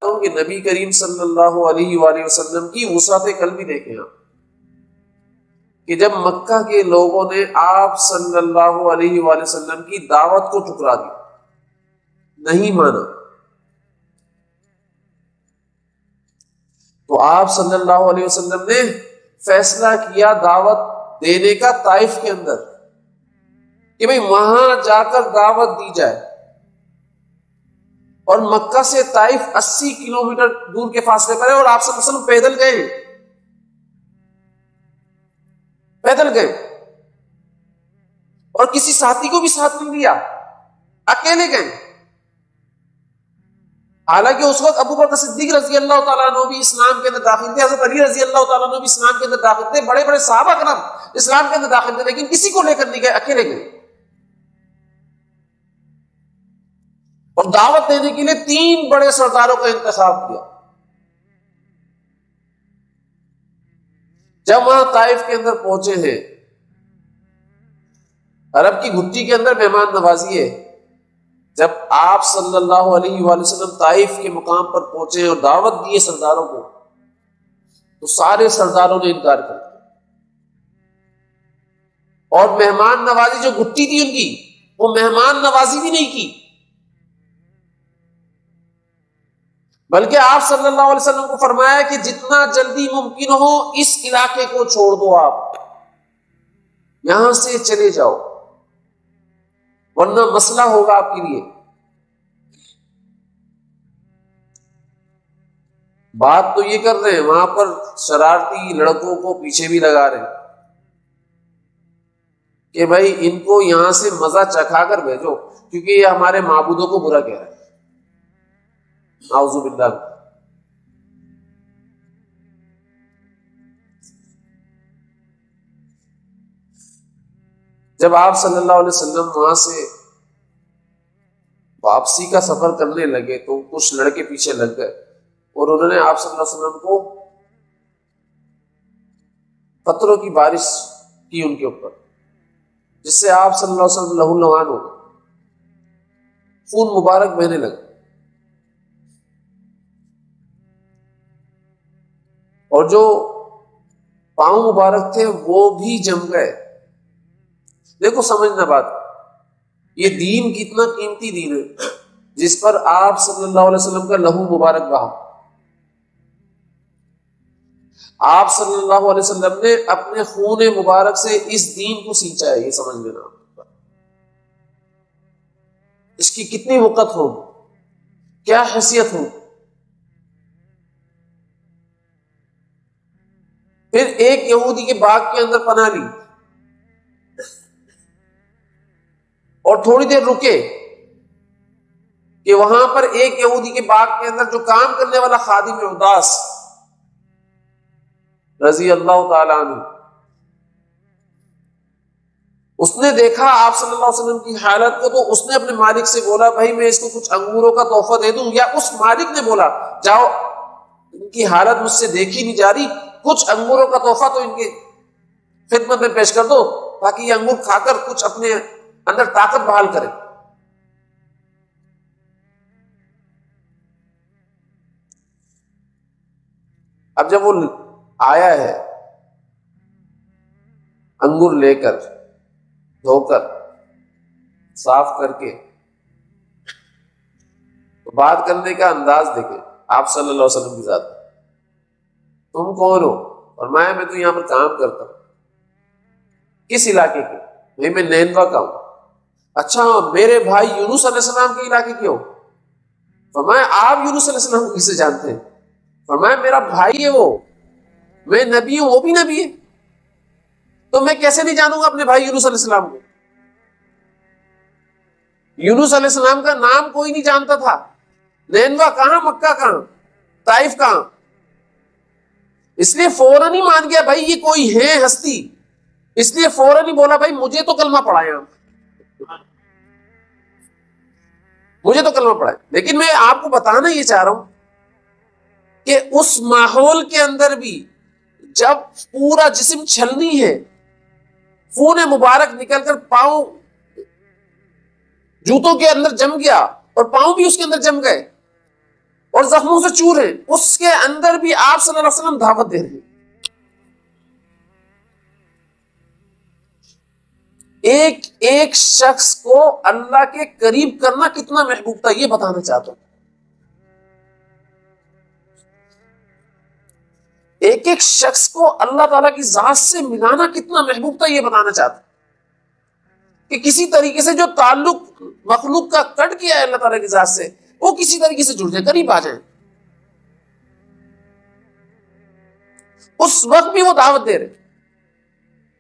ہوں کہ نبی کریم صلی اللہ علیہ وآلہ وسلم کی وسعت قلبی دیکھیں آپ، کہ جب مکہ کے لوگوں نے آپ صلی اللہ علیہ وآلہ وسلم کی دعوت کو ٹھکرا دی، نہیں مانا، تو آپ صلی اللہ علیہ وسلم نے فیصلہ کیا دعوت دینے کا طائف کے اندر، کہ بھئی وہاں جا کر دعوت دی جائے۔ اور مکہ سے طائف 80 کلومیٹر دور کے فاصلے پر ہے، اور آپ صلی اللہ علیہ وسلم پیدل گئے، پیدل گئے، اور کسی ساتھی کو بھی ساتھ نہیں دیا، اکیلے گئے۔ حالانکہ اس وقت ابو بکر صدیق رضی اللہ تعالیٰ عنہ بھی اسلام کے اندر داخل تھے، حضرت علی رضی اللہ تعالیٰ عنہ بھی اسلام کے اندر داخل تھے، بڑے بڑے صحابہ کرام اسلام کے اندر داخل تھے، لیکن کسی کو لے کر نہیں گئے، اکیلے گئے۔ اور دعوت دینے کے لیے 3 بڑے سرداروں کا انتخاب کیا۔ جب وہاں طائف کے اندر پہنچے ہیں، عرب کی گھٹی کے اندر مہمان نوازی ہے، جب آپ صلی اللہ علیہ وآلہ وسلم طائف کے مقام پر پہنچے اور دعوت دیے سرداروں کو، تو سارے سرداروں نے انکار کر دیا، اور مہمان نوازی جو گھٹی تھی ان کی، وہ مہمان نوازی بھی نہیں کی، بلکہ آپ صلی اللہ علیہ وسلم کو فرمایا کہ جتنا جلدی ممکن ہو اس علاقے کو چھوڑ دو، آپ یہاں سے چلے جاؤ، ورنہ مسئلہ ہوگا آپ کے لیے۔ بات تو یہ کر رہے ہیں، وہاں پر شرارتی لڑکوں کو پیچھے بھی لگا رہے ہیں کہ بھائی ان کو یہاں سے مزہ چکھا کر بھیجو، کیونکہ یہ ہمارے معبودوں کو برا کہہ رہے ہیں، اعوذ باللہ۔ جب آپ صلی اللہ علیہ وسلم وہاں سے واپسی کا سفر کرنے لگے تو کچھ لڑکے پیچھے لگ گئے، اور انہوں نے آپ صلی اللہ علیہ وسلم کو پتھروں کی بارش کی ان کے اوپر، جس سے آپ صلی اللہ علیہ وسلم لہو لہان ہو گئے، خون مبارک بہنے لگا، اور جو پاؤں مبارک تھے وہ بھی جم گئے۔ دیکھو سمجھنا بات، یہ دین کتنا قیمتی دین ہے جس پر آپ صلی اللہ علیہ وسلم کا لہو مبارک بہا۔ آپ صلی اللہ علیہ وسلم نے اپنے خون مبارک سے اس دین کو سینچا ہے، یہ سمجھ لینا، اس کی کتنی وقت ہو، کیا حیثیت ہو۔ پھر ایک یہودی کے باغ کے اندر پناہ لی، اور تھوڑی دیر رکے کہ وہاں پر ایک یہودی کے باغ کے اندر جو کام کرنے والا خادم عداس رضی اللہ تعالی عنہ، اس نے دیکھا آپ صلی اللہ علیہ وسلم کی حالت کو، تو اس نے اپنے مالک سے بولا بھائی میں اس کو کچھ انگوروں کا تحفہ دے دوں، یا اس مالک نے بولا جاؤ ان کی حالت مجھ سے دیکھی نہیں جا رہی، کچھ انگوروں کا تحفہ تو ان کے خدمت میں پیش کر دو تاکہ یہ انگور کھا کر کچھ اپنے اندر طاقت بحال کرے۔ اب جب وہ آیا ہے انگور لے کر، دھو کر، صاف کر کے، تو بات کرنے کا انداز دیکھیں آپ صلی اللہ علیہ وسلم کی ذات۔ تم کون ہو؟ فرمایا میں تو یہاں پر کام کرتا ہوں۔ کس علاقے کے؟ بھائی میں نینوا کا ہوں۔ اچھا میرے بھائی یونس علیہ السلام کے علاقے کے ہو؟ فرمایا آپ یونس علیہ السلام کو کسے جانتے ہیں؟ فرمایا میرا بھائی ہے وہ، میں نبی ہوں وہ بھی نبی ہے، تو میں کیسے نہیں جانوں گا اپنے بھائی یونس علیہ السلام کو؟ یونس علیہ السلام کا نام کوئی نہیں جانتا تھا، نینوا کہاں، مکہ کہاں، طائف کہاں۔ اس لیے فوراً ہی مان گیا بھائی یہ کوئی ہے ہستی، اس لیے فوراً ہی بولا بھائی مجھے تو کلمہ پڑھائیں آپ، مجھے تو کلمہ پڑھائیں۔ لیکن میں آپ کو بتانا یہ چاہ رہا ہوں کہ اس ماحول کے اندر بھی جب پورا جسم چھلنی ہے، خون مبارک نکل کر پاؤں جوتوں کے اندر جم گیا اور پاؤں بھی اس کے اندر جم گئے، اور زخموں سے چور ہیں، اس کے اندر بھی آپ صلی اللہ علیہ وسلم دعوت دے رہے ہیں۔ ایک ایک شخص کو اللہ کے قریب کرنا کتنا محبوب تھا، یہ بتانا چاہتا ہوں۔ ایک ایک شخص کو اللہ تعالیٰ کی ذات سے ملانا کتنا محبوب تھا، یہ بتانا چاہتا ہوں کہ کسی طریقے سے جو تعلق مخلوق کا کٹ گیا ہے اللہ تعالیٰ کی ذات سے، وہ کسی طریقے سے جڑ جائے، قریب آ جائیں۔ اس وقت بھی وہ دعوت دے رہے۔